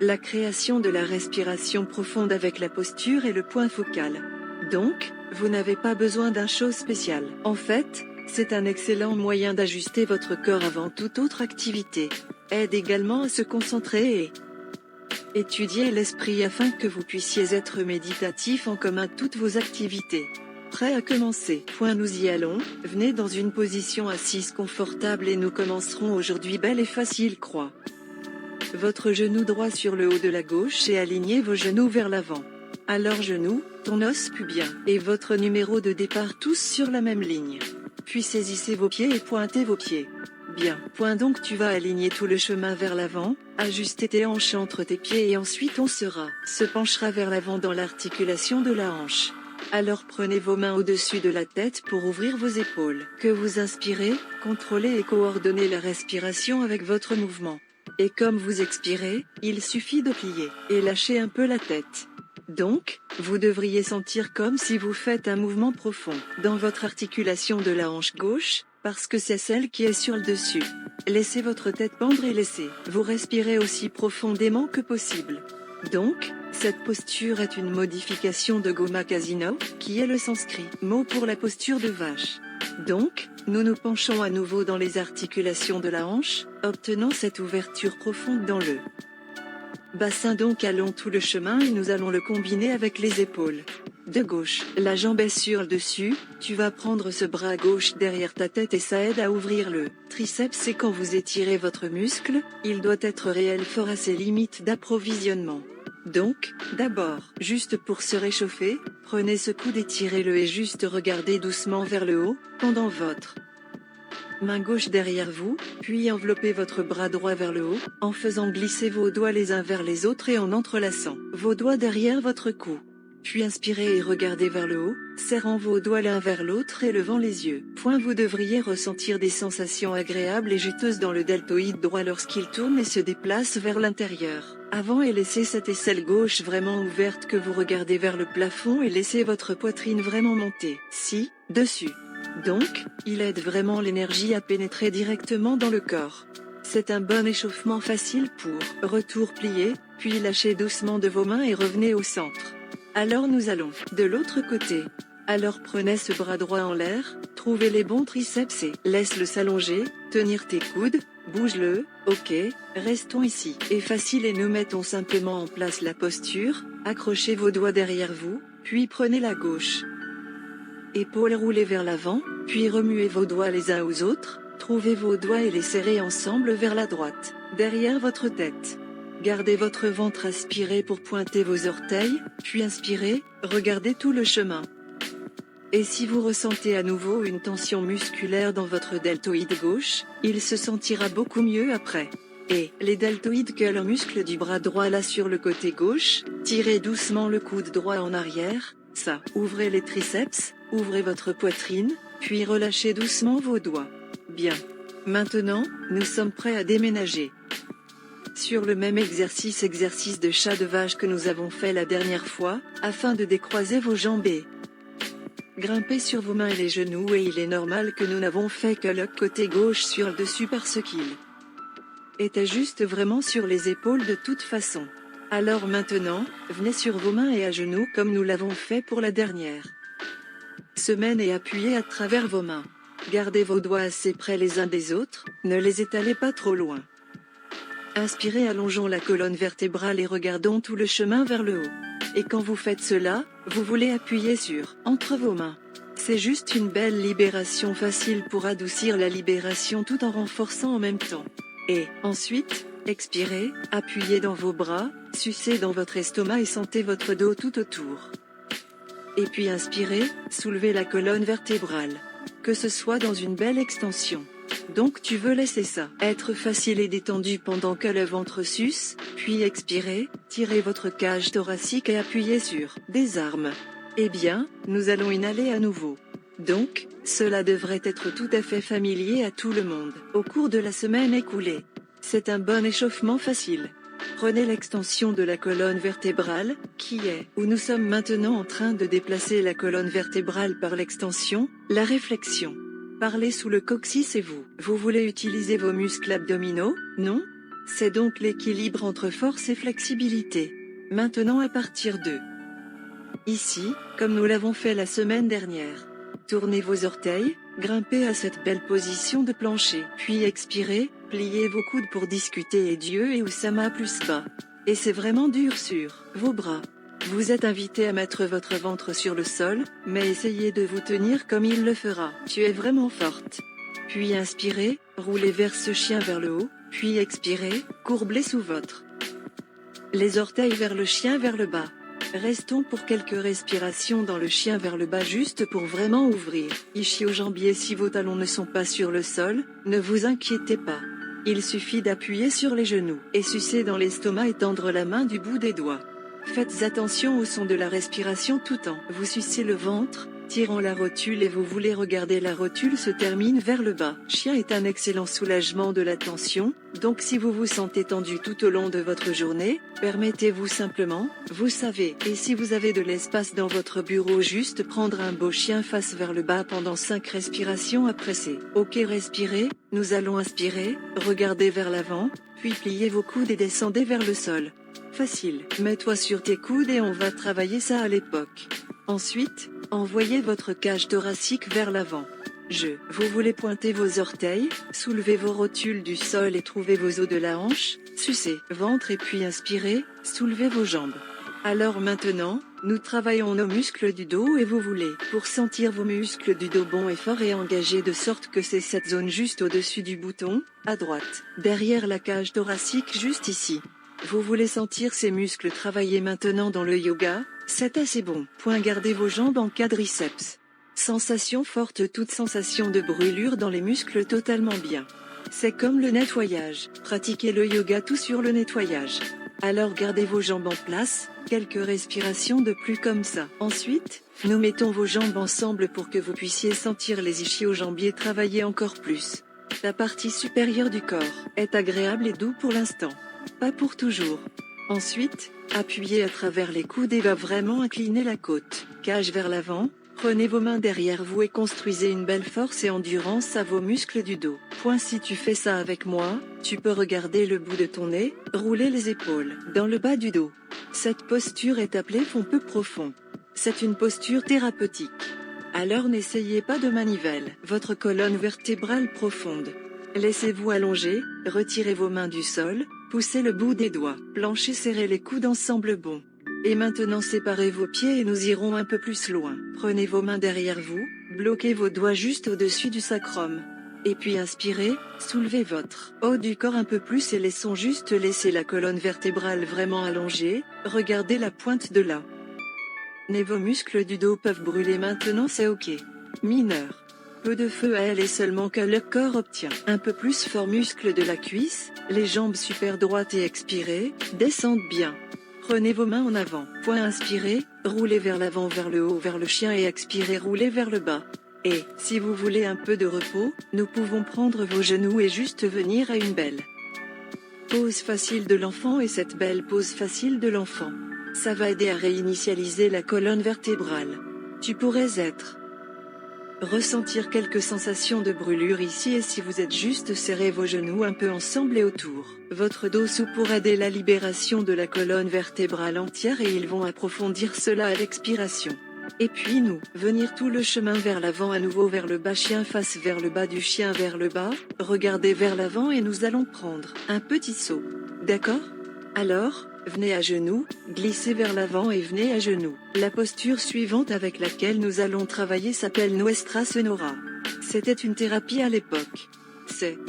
La création de la respiration profonde avec la posture est le point focal. Donc, vous n'avez pas besoin d'un chose spécial. En fait, c'est un excellent moyen d'ajuster votre corps avant toute autre activité. Aide également à se concentrer et étudier l'esprit afin que vous puissiez être méditatif en commun toutes vos activités. Prêt à commencer? Nous y allons, venez dans une position assise confortable et nous commencerons aujourd'hui belle et facile. Croix. Votre genou droit sur le haut de la gauche et alignez vos genoux vers l'avant. Alors genou, ton os pubien et votre numéro de départ tous sur la même ligne. Puis saisissez vos pieds et pointez vos pieds. Bien. Donc tu vas aligner tout le chemin vers l'avant, ajuster tes hanches entre tes pieds et ensuite on se penchera vers l'avant dans l'articulation de la hanche. Alors prenez vos mains au-dessus de la tête pour ouvrir vos épaules. Que vous inspirez, contrôlez et coordonnez la respiration avec votre mouvement. Et comme vous expirez, il suffit de plier et lâcher un peu la tête. Donc, vous devriez sentir comme si vous faites un mouvement profond dans votre articulation de la hanche gauche, parce que c'est celle qui est sur le dessus. Laissez votre tête pendre et laissez-vous respirer aussi profondément que possible. Donc, cette posture est une modification de Gomukhasana, qui est le sanskrit mot pour la posture de vache. Donc, nous nous penchons à nouveau dans les articulations de la hanche, obtenant cette ouverture profonde dans le bassin. Donc allons tout le chemin et nous allons le combiner avec les épaules. De gauche, la jambe est sur le dessus, tu vas prendre ce bras gauche derrière ta tête et ça aide à ouvrir le triceps et quand vous étirez votre muscle, il doit être réel fort à ses limites d'approvisionnement. Donc, d'abord, juste pour se réchauffer, prenez ce coude et tirez-le et juste regardez doucement vers le haut, pendant votre main gauche derrière vous, puis enveloppez votre bras droit vers le haut, en faisant glisser vos doigts les uns vers les autres et en entrelaçant vos doigts derrière votre cou. Puis inspirez et regardez vers le haut, serrant vos doigts l'un vers l'autre et levant les yeux. Vous devriez ressentir des sensations agréables et juteuses dans le deltoïde droit lorsqu'il tourne et se déplace vers l'intérieur. Avant et laissez cette aisselle gauche vraiment ouverte que vous regardez vers le plafond et laissez votre poitrine vraiment monter. Dessus. Donc, il aide vraiment l'énergie à pénétrer directement dans le corps. C'est un bon échauffement facile pour retour plié, puis lâchez doucement de vos mains et revenez au centre. Alors nous allons de l'autre côté. Alors prenez ce bras droit en l'air, trouvez les bons triceps et laisse-le s'allonger, tenir tes coudes, bouge-le, ok, restons ici. Et facile et nous mettons simplement en place la posture, accrochez vos doigts derrière vous, puis prenez la gauche. Épaules roulées vers l'avant, puis remuez vos doigts les uns aux autres, trouvez vos doigts et les serrez ensemble vers la droite, derrière votre tête. Gardez votre ventre aspiré pour pointer vos orteils, puis inspirez, regardez tout le chemin. Et si vous ressentez à nouveau une tension musculaire dans votre deltoïde gauche, il se sentira beaucoup mieux après. Et les deltoïdes que le muscle du bras droit là sur le côté gauche, tirez doucement le coude droit en arrière, ouvrez les triceps, ouvrez votre poitrine, puis relâchez doucement vos doigts. Bien. Maintenant, nous sommes prêts à déménager. Sur le même exercice de chat de vache que nous avons fait la dernière fois, afin de décroiser vos jambes et grimper sur vos mains et les genoux et il est normal que nous n'avons fait que le côté gauche sur le dessus parce qu'il était juste vraiment sur les épaules de toute façon. Alors maintenant, venez sur vos mains et à genoux comme nous l'avons fait pour la dernière semaine et appuyez à travers vos mains. Gardez vos doigts assez près les uns des autres, ne les étalez pas trop loin. Inspirez, allongeons la colonne vertébrale et regardons tout le chemin vers le haut. Et quand vous faites cela, vous voulez appuyer entre vos mains. C'est juste une belle libération facile pour adoucir la libération tout en renforçant en même temps. Et ensuite, expirez, appuyez dans vos bras, sucez dans votre estomac et sentez votre dos tout autour. Et puis inspirez, soulevez la colonne vertébrale. Que ce soit dans une belle extension. Donc tu veux laisser ça être facile et détendu pendant que le ventre suce, puis expirez, tirez votre cage thoracique et appuyez sur des armes. Eh bien, nous allons inhaler à nouveau. Donc, cela devrait être tout à fait familier à tout le monde au cours de la semaine écoulée. C'est un bon échauffement facile. Prenez l'extension de la colonne vertébrale, qui est où nous sommes maintenant en train de déplacer la colonne vertébrale par l'extension, la réflexion. Parlez sous le coccyx et vous voulez utiliser vos muscles abdominaux, non? C'est donc l'équilibre entre force et flexibilité. Maintenant à partir de ici, comme nous l'avons fait la semaine dernière. Tournez vos orteils, grimpez à cette belle position de plancher, puis expirez, pliez vos coudes pour discuter et Dieu et Oussama plus bas. Et c'est vraiment dur sur vos bras. Vous êtes invité à mettre votre ventre sur le sol, mais essayez de vous tenir comme il le fera. Tu es vraiment forte. Puis inspirez, roulez vers ce chien vers le haut, puis expirez, courbez sous votre les orteils vers le chien vers le bas. Restons pour quelques respirations dans le chien vers le bas juste pour vraiment ouvrir. Ischio-jambier si vos talons ne sont pas sur le sol, ne vous inquiétez pas. Il suffit d'appuyer sur les genoux et sucer dans l'estomac et tendre la main du bout des doigts. Faites attention au son de la respiration tout en vous sucez le ventre, tirant la rotule et vous voulez regarder la rotule se termine vers le bas. Chien est un excellent soulagement de la tension, donc si vous vous sentez tendu tout au long de votre journée, permettez-vous simplement, vous savez, et si vous avez de l'espace dans votre bureau juste prendre un beau chien face vers le bas pendant 5 respirations à presser. Ok respirez, nous allons inspirer, regardez vers l'avant, puis pliez vos coudes et descendez vers le sol. Facile, mets-toi sur tes coudes et on va travailler ça à l'époque. Ensuite, envoyez votre cage thoracique vers l'avant. Vous voulez pointer vos orteils, soulevez vos rotules du sol et trouvez vos os de la hanche, sucez ventre et puis inspirez, soulevez vos jambes. Alors maintenant, nous travaillons nos muscles du dos et vous voulez, pour sentir vos muscles du dos bons et forts et engagés de sorte que c'est cette zone juste au-dessus du bouton, à droite, derrière la cage thoracique juste ici. Vous voulez sentir ces muscles travailler maintenant dans le yoga, c'est assez bon. Gardez vos jambes en quadriceps. Sensation forte, toute sensation de brûlure dans les muscles totalement bien. C'est comme le nettoyage, pratiquez le yoga tout sur le nettoyage. Alors gardez vos jambes en place, quelques respirations de plus comme ça. Ensuite, nous mettons vos jambes ensemble pour que vous puissiez sentir les ischio-jambiers travailler encore plus. La partie supérieure du corps est agréable et doux pour l'instant. Pas pour toujours. Ensuite, appuyez à travers les coudes et va vraiment incliner la côte. Cage vers l'avant, prenez vos mains derrière vous et construisez une belle force et endurance à vos muscles du dos. Si tu fais ça avec moi, tu peux regarder le bout de ton nez, rouler les épaules dans le bas du dos. Cette posture est appelée fond peu profond. C'est une posture thérapeutique. Alors n'essayez pas de manivelle. Votre colonne vertébrale profonde. Laissez-vous allonger, retirez vos mains du sol, poussez le bout des doigts, plancher, serrez les coudes ensemble bon. Et maintenant séparez vos pieds et nous irons un peu plus loin. Prenez vos mains derrière vous, bloquez vos doigts juste au-dessus du sacrum. Et puis inspirez, soulevez votre haut du corps un peu plus et laissons juste laisser la colonne vertébrale vraiment allongée, regardez la pointe de là. Vos muscles du dos peuvent brûler maintenant, c'est ok. Mineur. Peu de feu à elle et seulement que le corps obtient un peu plus fort muscle de la cuisse, les jambes super droites et expirez, descendent bien. Prenez vos mains en avant. Inspirez, roulez vers l'avant vers le haut vers le chien et expirez, roulez vers le bas. Et, si vous voulez un peu de repos, nous pouvons prendre vos genoux et juste venir à une belle pose facile de l'enfant et cette belle pose facile de l'enfant. Ça va aider à réinitialiser la colonne vertébrale. Tu pourrais ressentir quelques sensations de brûlure ici et si vous êtes juste serrez vos genoux un peu ensemble et autour. Votre dos sous pour aider la libération de la colonne vertébrale entière et ils vont approfondir cela à l'expiration. Et puis nous, venir tout le chemin vers l'avant à nouveau vers le bas, chien face vers le bas du chien vers le bas, regardez vers l'avant et nous allons prendre un petit saut. D'accord ? Alors, venez à genoux, glissez vers l'avant et venez à genoux. La posture suivante avec laquelle nous allons travailler s'appelle Nuestra Sonora. C'était une thérapie à l'époque.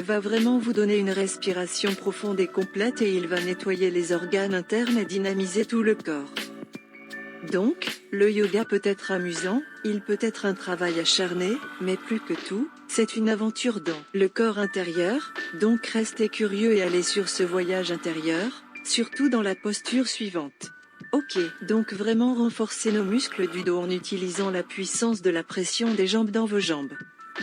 Va vraiment vous donner une respiration profonde et complète et il va nettoyer les organes internes et dynamiser tout le corps. Donc, le yoga peut être amusant, il peut être un travail acharné, mais plus que tout, c'est une aventure dans le corps intérieur, donc restez curieux et allez sur ce voyage intérieur, surtout dans la posture suivante. Ok, donc vraiment renforcez nos muscles du dos en utilisant la puissance de la pression des jambes dans vos jambes.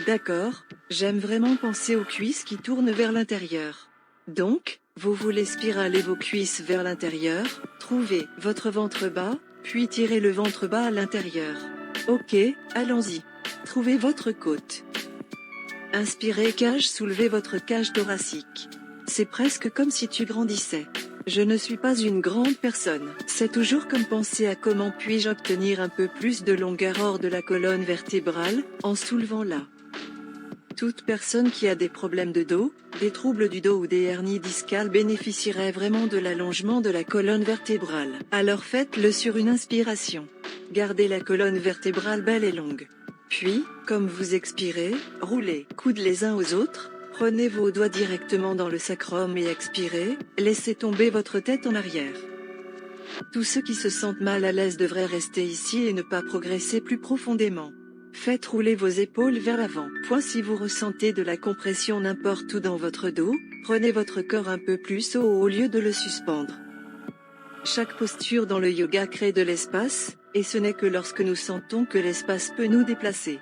D'accord, j'aime vraiment penser aux cuisses qui tournent vers l'intérieur. Donc, vous voulez spiraler vos cuisses vers l'intérieur, trouvez votre ventre bas, puis tirez le ventre bas à l'intérieur. Ok, allons-y. Trouvez votre côte. Inspirez cage, soulevez votre cage thoracique. C'est presque comme si tu grandissais. Je ne suis pas une grande personne. C'est toujours comme penser à comment puis-je obtenir un peu plus de longueur hors de la colonne vertébrale, en soulevant-la. Toute personne qui a des problèmes de dos, des troubles du dos ou des hernies discales bénéficierait vraiment de l'allongement de la colonne vertébrale. Alors faites-le sur une inspiration. Gardez la colonne vertébrale belle et longue. Puis, comme vous expirez, roulez, coudes les uns aux autres, prenez vos doigts directement dans le sacrum et expirez, laissez tomber votre tête en arrière. Tous ceux qui se sentent mal à l'aise devraient rester ici et ne pas progresser plus profondément. Faites rouler vos épaules vers l'avant. Si vous ressentez de la compression n'importe où dans votre dos, prenez votre corps un peu plus haut au lieu de le suspendre. Chaque posture dans le yoga crée de l'espace, et ce n'est que lorsque nous sentons que l'espace peut nous déplacer.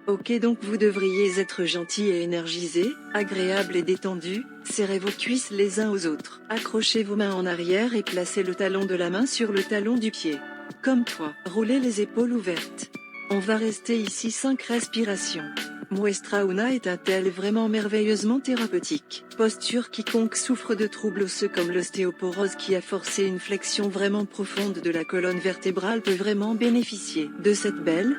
Ok, donc vous devriez être gentil et énergisé, agréable et détendu, serrez vos cuisses les uns aux autres. Accrochez vos mains en arrière et placez le talon de la main sur le talon du pied. Comme toi, roulez les épaules ouvertes. On va rester ici 5 respirations. Muestrauna est un tel vraiment merveilleusement thérapeutique. Posture quiconque souffre de troubles osseux comme l'ostéoporose qui a forcé une flexion vraiment profonde de la colonne vertébrale peut vraiment bénéficier de cette belle,